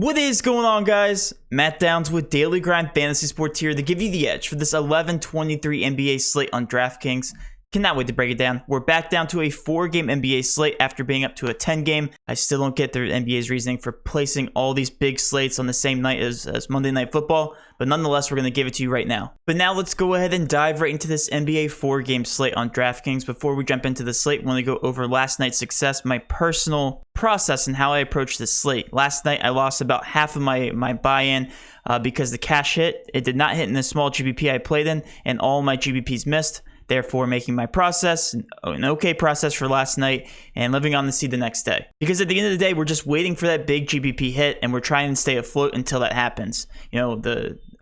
What is going on, guys? Matt Downs with Daily Grind Fantasy Sports here to give you the edge for this 11-23 NBA slate on DraftKings. Cannot wait to break it down. We're back down to a 4-game NBA slate after being up to a 10-game. I still don't get the NBA's reasoning for placing all these big slates on the same night as Monday Night Football, but nonetheless, we're going to give it to you right now. But now let's go ahead and dive right into this NBA 4-game slate on DraftKings. Before we jump into the slate, I want to go over last night's success, my personal process, and how I approached this slate. Last night, I lost about half of my buy-in because the cash hit. It did not hit in the small GBP I played in, and all my GBPs missed. Therefore, making my process an okay process for last night and living on to see the next day. Because at the end of the day, we're just waiting for that big GBP hit, and we're trying to stay afloat until that happens. You know,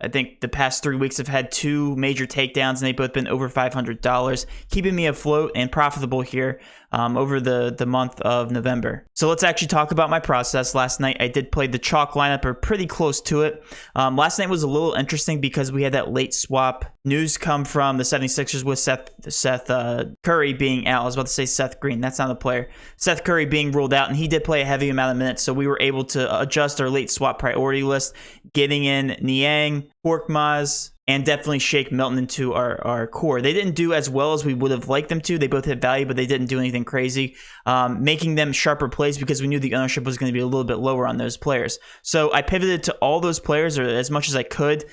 I think the past 3 weeks have had 2 major takedowns, and they've both been over $500, keeping me afloat and profitable here over the month of November. So let's actually talk about my process. Last night, I did play the chalk lineup, or pretty close to it. Last night was a little interesting because we had that late swap news come from the 76ers with Seth Curry being out. I was about to say Seth Green. That's not a player. Seth Curry being ruled out, and he did play a heavy amount of minutes, so we were able to adjust our late swap priority list, getting in Niang, Korkmaz, and definitely Shake Milton into our core. They didn't do as well as we would have liked them to. They both hit value, but they didn't do anything crazy, making them sharper plays because we knew the ownership was going to be a little bit lower on those players. So I pivoted to all those players, or as much as I could,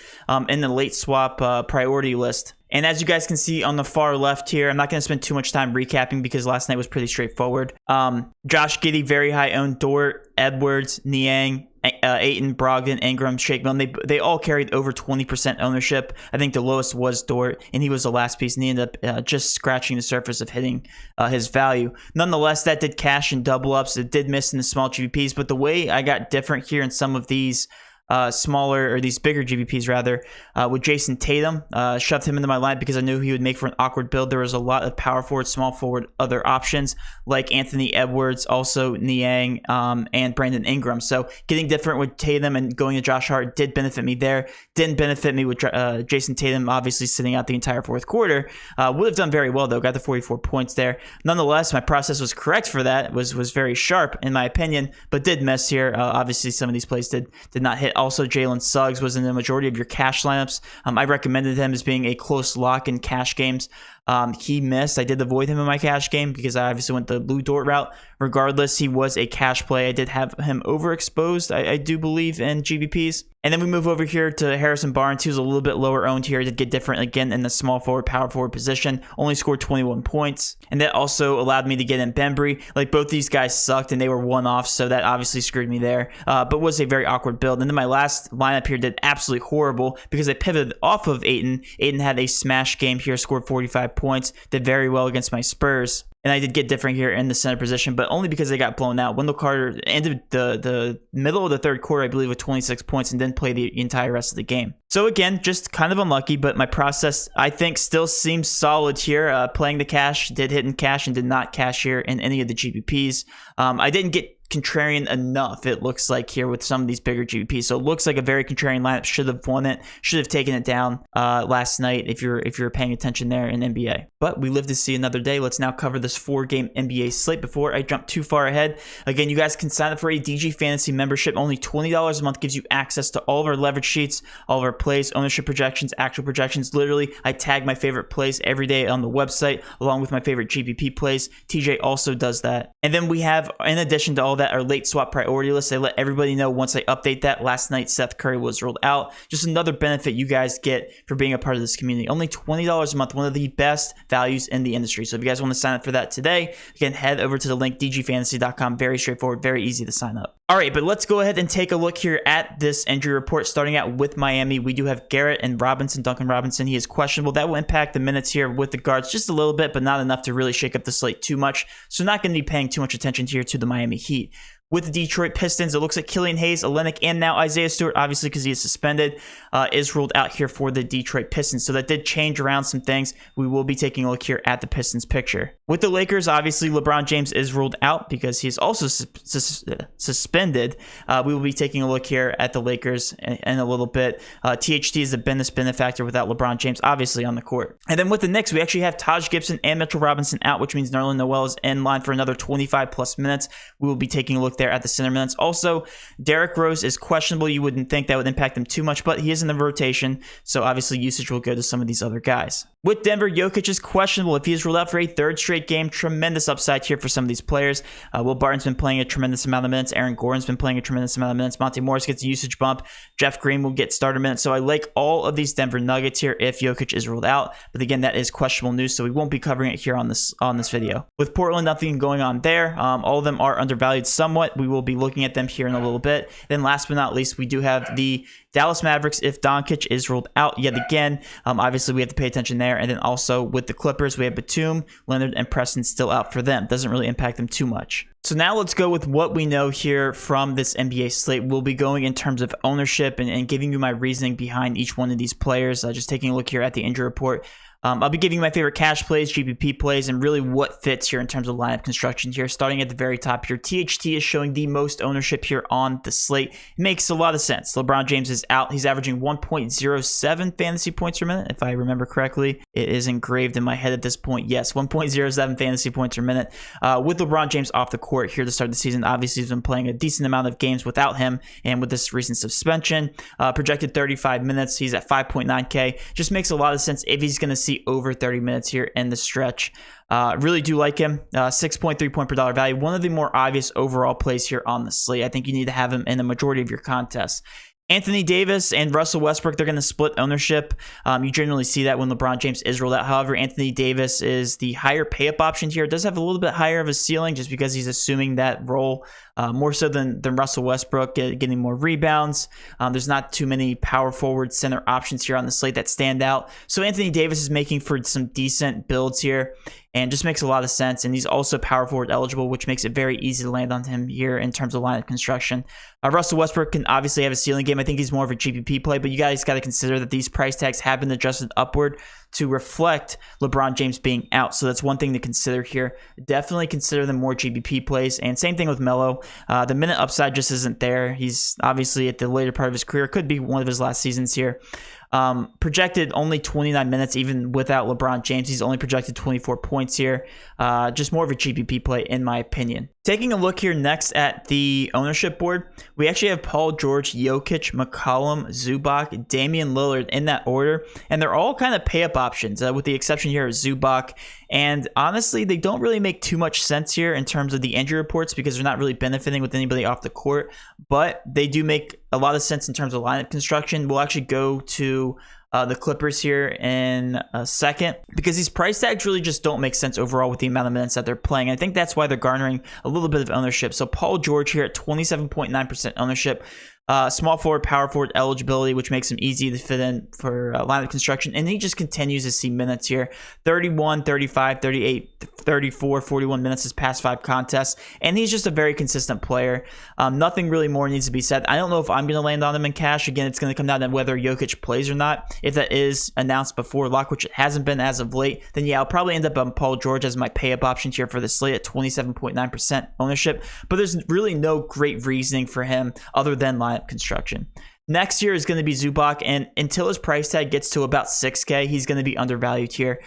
in the late swap priority list. And as you guys can see on the far left here, I'm not going to spend too much time recapping because last night was pretty straightforward. Josh Giddey, very high owned. Dort, Edwards, Niang, Ayton, Brogdon, Ingram, Shake Milton, they all carried over 20% ownership. I think the lowest was Dort, and he was the last piece, and he ended up just scratching the surface of hitting his value. Nonetheless, that did cash and double ups. It did miss in the small GBPs, but the way I got different here in some of these smaller, or these bigger GBPs rather, with Jason Tatum, shoved him into my line because I knew he would make for an awkward build. There was a lot of power forward, small forward, other options like Anthony Edwards, also Niang, and Brandon Ingram. So getting different with Tatum and going to Josh Hart did benefit me there. Didn't benefit me with Jason Tatum obviously sitting out the entire fourth quarter. Would have done very well though, got the 44 points there. Nonetheless, my process was correct for that. Was very sharp in my opinion, but did miss here. Obviously some of these plays did not hit. Also, Jalen Suggs was in the majority of your cash lineups. I recommended him as being a close lock in cash games. He missed. I did avoid him in my cash game because I obviously went the Lou Dort route. Regardless, he was a cash play. I did have him overexposed, I do believe, in GBPs. And then we move over here to Harrison Barnes. He was a little bit lower owned here. Did get different again in the small forward, power forward position. Only scored 21 points. And that also allowed me to get in Bembry. Like, both these guys sucked and they were one-offs, so that obviously screwed me there. But was a very awkward build. And then my last lineup here did absolutely horrible because I pivoted off of Ayton. Ayton had a smash game here, scored 45 points. Did very well against my Spurs. And I did get different here in the center position, but only because they got blown out. Wendell Carter ended the middle of the third quarter, I believe, with 26 points and didn't play the entire rest of the game. So again, just kind of unlucky, but my process, I think, still seems solid here. Playing the cash, did hit in cash and did not cash here in any of the GBPs. I didn't get contrarian enough, it looks like, here with some of these bigger GBPs. So it looks like a very contrarian lineup. Should have won it, should have taken it down last night if you're paying attention there in NBA. But we live to see another day. Let's now cover this 4-game NBA slate. Before I jump too far ahead, again, you guys can sign up for a DG Fantasy membership. Only $20 a month gives you access to all of our leverage sheets, all of our plays, ownership projections, actual projections. Literally, I tag my favorite plays every day on the website along with my favorite GBP plays. TJ also does that. And then we have, in addition to all that, our late swap priority list. I let everybody know once I update that. Last night, Seth Curry was ruled out. Just another benefit you guys get for being a part of this community. Only $20 a month, one of the best values in the industry. So if you guys want to sign up for that today, again, head over to the link, dgfantasy.com. Very straightforward, very easy to sign up. All right, but let's go ahead and take a look here at this injury report. Starting out with Miami, we do have Garrett and Robinson. Duncan Robinson, he is questionable. That will impact the minutes here with the guards just a little bit, but not enough to really shake up the slate too much. So not going to be paying too much attention here to the Miami Heat. With the Detroit Pistons, it looks like Killian Hayes, Olynyk, and now Isaiah Stewart, obviously because he is suspended, is ruled out here for the Detroit Pistons. So that did change around some things. We will be taking a look here at the Pistons picture. With the Lakers, obviously LeBron James is ruled out because he is also suspended. We will be taking a look here at the Lakers in a little bit. THT is the benefactor without LeBron James, obviously, on the court. And then with the Knicks, we actually have Taj Gibson and Mitchell Robinson out, which means Nerlens Noel is in line for another 25 plus minutes. We will be taking a look look there at the center minutes. Also, Derrick Rose is questionable. You wouldn't think that would impact him too much, but he is in the rotation, so obviously usage will go to some of these other guys. With Denver, Jokic is questionable. If he is ruled out for a third straight game, tremendous upside here for some of these players. Will Barton's been playing a tremendous amount of minutes. Aaron Gordon's been playing a tremendous amount of minutes. Monte Morris gets a usage bump. Jeff Green will get starter minutes. So I like all of these Denver Nuggets here if Jokic is ruled out. But again, that is questionable news, so we won't be covering it here on this video. With Portland, nothing going on there. All of them are undervalued somewhat. We will be looking at them here in a little bit. Then last but not least, we do have the Dallas Mavericks if Doncic is ruled out yet again. Obviously, we have to pay attention there. And then also with the Clippers, we have Batum, Leonard, and Preston still out for them. Doesn't really impact them too much. So now let's go with what we know here from this NBA slate. We'll be going in terms of ownership and giving you my reasoning behind each one of these players. Just taking a look here at the injury report. I'll be giving you my favorite cash plays, GPP plays, and really what fits here in terms of lineup construction here. Starting at the very top here, THT is showing the most ownership here on the slate. It makes a lot of sense. LeBron James is out. He's averaging 1.07 fantasy points per minute, if I remember correctly. It is engraved in my head at this point. Yes, 1.07 fantasy points per minute. With LeBron James off the court here to start the season, obviously he's been playing a decent amount of games without him, and with this recent suspension, projected 35 minutes. He's at 5.9K. Just makes a lot of sense if he's going to see over 30 minutes here in the stretch. Really do like him. 6.3 point per dollar value. One of the more obvious overall plays here on the slate. I think you need to have him in the majority of your contests. Anthony Davis and Russell Westbrook, they're going to split ownership. You generally see that when LeBron James is ruled out. However, Anthony Davis is the higher pay-up option here. It does have a little bit higher of a ceiling just because he's assuming that role more so than Russell Westbrook, getting more rebounds. There's not too many power forward center options here on the slate that stand out. So Anthony Davis is making for some decent builds here and just makes a lot of sense. And he's also power forward eligible, which makes it very easy to land on him here in terms of lineup construction. Russell Westbrook can obviously have a ceiling game. I think he's more of a GPP play, but you guys got to consider that these price tags have been adjusted upward to reflect LeBron James being out. So that's one thing to consider here. Definitely consider them more GPP plays. And same thing with Melo. The minute upside just isn't there. He's obviously at the later part of his career. Could be one of his last seasons here. Projected only 29 minutes even without LeBron James. He's only projected 24 points here. Just more of a GPP play in my opinion. Taking a look here next at the ownership board, we actually have Paul George, Jokic, McCollum, Zubac, Damian Lillard in that order. And they're all kind of pay-up options with the exception here of Zubac. And honestly, they don't really make too much sense here in terms of the injury reports because they're not really benefiting with anybody off the court. But they do make a lot of sense in terms of lineup construction. We'll actually go to the Clippers here in a second because these price tags really just don't make sense overall with the amount of minutes that they're playing. I think that's why they're garnering a little bit of ownership. So Paul George here at 27.9% ownership. Small forward, power forward eligibility, which makes him easy to fit in for lineup construction. And he just continues to see minutes here. 31, 35, 38, 34, 41 minutes his past 5 contests. And he's just a very consistent player. Nothing really more needs to be said. I don't know if I'm going to land on him in cash. Again, it's going to come down to whether Jokic plays or not. If that is announced before lock, which it hasn't been as of late, then yeah, I'll probably end up on Paul George as my pay-up option here for the slate at 27.9% ownership. But there's really no great reasoning for him other than lineup construction. Next year is going to be Zubac, and until his price tag gets to about 6K, he's going to be undervalued here.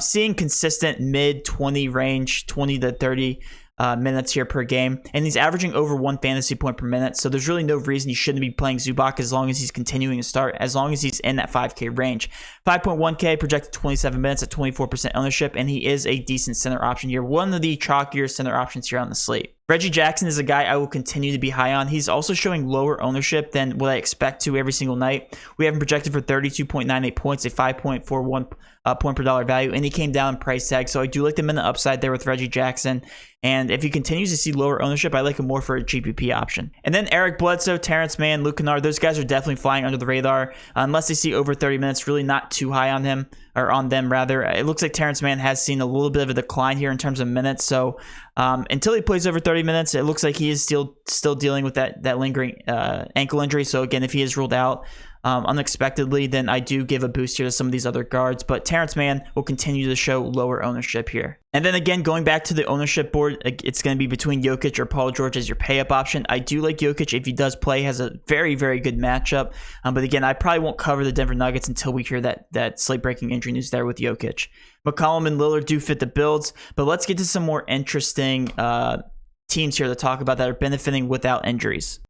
Seeing consistent mid-20 range, 20 to 30 minutes here per game, and he's averaging over 1 fantasy point per minute, so there's really no reason you shouldn't be playing Zubac as long as he's continuing to start, as long as he's in that 5K range. 5.1K, projected 27 minutes at 24% ownership, and he is a decent center option here. One of the chalkier center options here on the slate. Reggie Jackson is a guy I will continue to be high on. He's also showing lower ownership than what I expect to every single night. We have him projected for 32.98 points, a 5.41 point per dollar value, and he came down in price tag. So I do like them in the upside there with Reggie Jackson. And if he continues to see lower ownership, I like him more for a GPP option. And then Eric Bledsoe, Terrence Mann, Luke Kennard, those guys are definitely flying under the radar. Unless they see over 30 minutes, really not too high on him, or on them rather. It looks like Terrence Mann has seen a little bit of a decline here in terms of minutes. So until he plays over 30 minutes, it looks like he is still dealing with that lingering ankle injury. So again, if he is ruled out unexpectedly, then I do give a boost here to some of these other guards. But Terrence Mann will continue to show lower ownership here. And then again, going back to the ownership board, it's going to be between Jokic or Paul George as your pay-up option. I do like Jokic if he does play, has a very, very good matchup. But again, I probably won't cover the Denver Nuggets until we hear that slate-breaking injury news there with Jokic. McCollum and Lillard do fit the builds, but let's get to some more interesting teams here to talk about that are benefiting without injuries.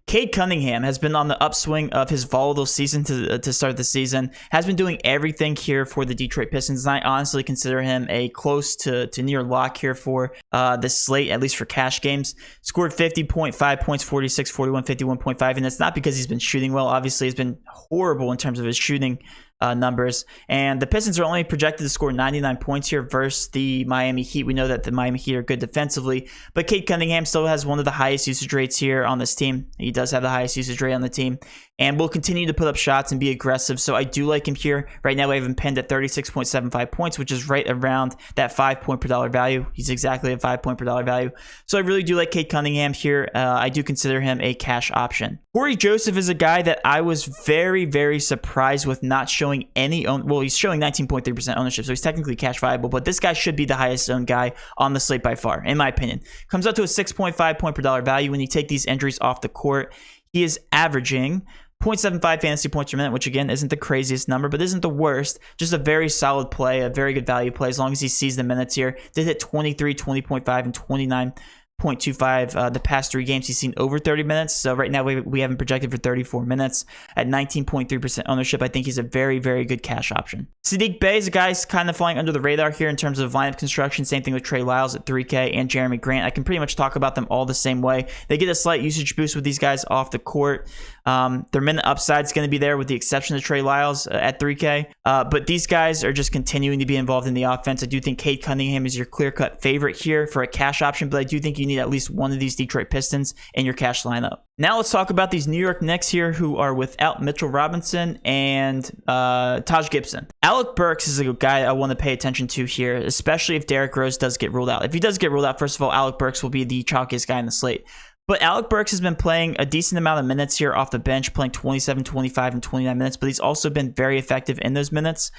Cade Cunningham has been on the upswing of his volatile season to start the season, has been doing everything here for the Detroit Pistons, and I honestly consider him a close to near lock here for this slate, at least for cash games. Scored 50.5 points, 46, 41, 51.5, and it's not because he's been shooting well. Obviously, he's been horrible in terms of his shooting numbers, and the Pistons are only projected to score 99 points here versus the Miami Heat. We know that the Miami Heat are good defensively, but Cade Cunningham still has one of the highest usage rates here on this team. He does have the highest usage rate on the team, and will continue to put up shots and be aggressive, so I do like him here. Right now, I have him pinned at 36.75 points, which is right around that 5 point per dollar value. He's exactly at 5 point per dollar value, so I really do like Cade Cunningham here. I do consider him a cash option. Cory Joseph is a guy that I was very, very surprised with not showing any well, he's showing 19.3% ownership, so he's technically cash viable, but this guy should be the highest owned guy on the slate by far, in my opinion. Comes out to a 6.5 point per dollar value when you take these injuries off the court. He is averaging 0.75 fantasy points per minute, which again isn't the craziest number, but isn't the worst. Just a very solid play, a very good value play as long as he sees the minutes here. Did hit 23, 20.5, and 29.25 the past 3 games. He's seen over 30 minutes, so right now we have him projected for 34 minutes at 19.3% ownership. I think he's a very, very good cash option. Saddiq Bey is a guy kind of flying under the radar here in terms of lineup construction. Same thing with Trey Lyles at 3K and Jeremy Grant. I can pretty much talk about them all the same way. They get a slight usage boost with these guys off the court. Their minute upside is going to be there with the exception of Trey Lyles at 3K. But these guys are just continuing to be involved in the offense. I do think Cade Cunningham is your clear-cut favorite here for a cash option, but I do think you need at least one of these Detroit Pistons in your cash lineup. Now let's talk about these New York Knicks here who are without Mitchell Robinson and Taj Gibson. Alec Burks is a guy I want to pay attention to here, especially if Derrick Rose does get ruled out. If he does get ruled out, first of all, Alec Burks will be the chalkiest guy in the slate. But Alec Burks has been playing a decent amount of minutes here off the bench, playing 27, 25, and 29 minutes, but he's also been very effective in those minutes.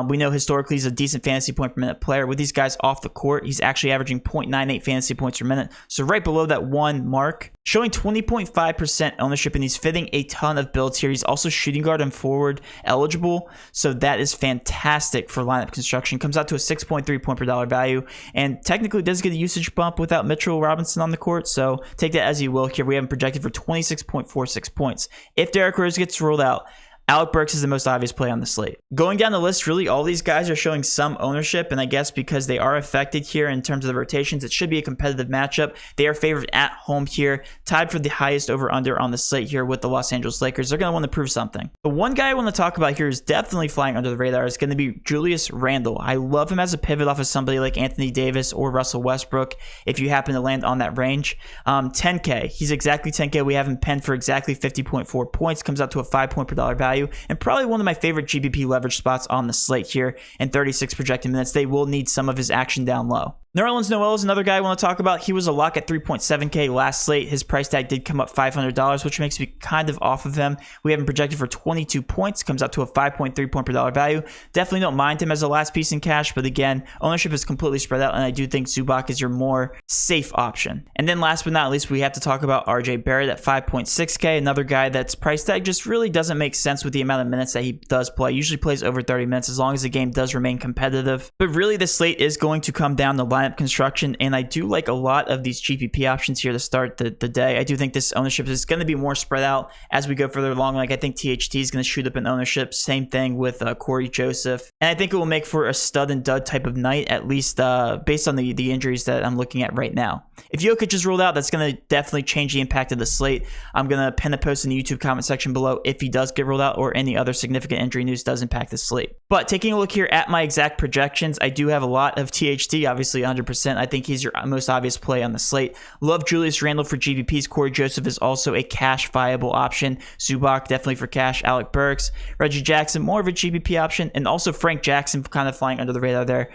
We know historically he's a decent fantasy point per minute player. With these guys off the court, he's actually averaging 0.98 fantasy points per minute, so right below that 1 mark. Showing 20.5% ownership, and he's fitting a ton of builds here. He's also shooting guard and forward eligible, so that is fantastic for lineup construction. Comes out to a 6.3 point per dollar value, and technically does get a usage bump without Mitchell Robinson on the court, so take that as you will here. We have him projected for 26.46 points. If Derrick Rose gets ruled out, Alec Burks is the most obvious play on the slate. Going down the list, really all these guys are showing some ownership, and I guess because they are affected here in terms of the rotations, it should be a competitive matchup. They are favored at home here, tied for the highest over-under on the slate here with the Los Angeles Lakers. They're going to want to prove something. But one guy I want to talk about here is definitely flying under the radar is going to be Julius Randle. I love him as a pivot off of somebody like Anthony Davis or Russell Westbrook if you happen to land on that range. 10K. He's exactly 10K. We have him penned for exactly 50.4 points. Comes out to a 5 point per dollar value. And probably one of my favorite GPP leverage spots on the slate here in 36 projected minutes. They will need some of his action down low. Nerlens Noel is another guy I want to talk about. He was a lock at 3.7K last slate. His price tag did come up $500, which makes me kind of off of him. We have him projected for 22 points. Comes out to a 5.3 point per dollar value. Definitely don't mind him as a last piece in cash, but again, ownership is completely spread out, and I do think Zubac is your more safe option. And then last but not least, we have to talk about RJ Barrett at 5.6K, another guy that's price tag just really doesn't make sense with the amount of minutes that he does play. Usually plays over 30 minutes as long as the game does remain competitive. But really, the slate is going to come down to lineup construction, and I do like a lot of these GPP options here to start the day. I do think this ownership is going to be more spread out as we go further along. Like I think THT is going to shoot up in ownership. Same thing with Cory Joseph, and I think it will make for a stud and dud type of night, at least based on the injuries that I'm looking at right now. If Jokic is ruled out, that's going to definitely change the impact of the slate. I'm going to pin a post in the YouTube comment section below if he does get ruled out or any other significant injury news does impact the slate. But taking a look here at my exact projections, I do have a lot of THT, obviously 100%. I think he's your most obvious play on the slate. Love Julius Randle for GPPs. Cory Joseph is also a cash viable option. Zubac definitely for cash. Alec Burks. Reggie Jackson, more of a GPP option. And also Frank Jackson kind of flying under the radar there,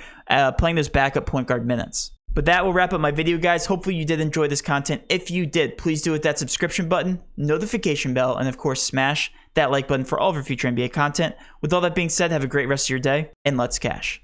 playing those backup point guard minutes. But that will wrap up my video, guys. Hopefully you did enjoy this content. If you did, please do hit that subscription button, notification bell, and of course smash that like button for all of our future NBA content. With all that being said, have a great rest of your day, and let's cash.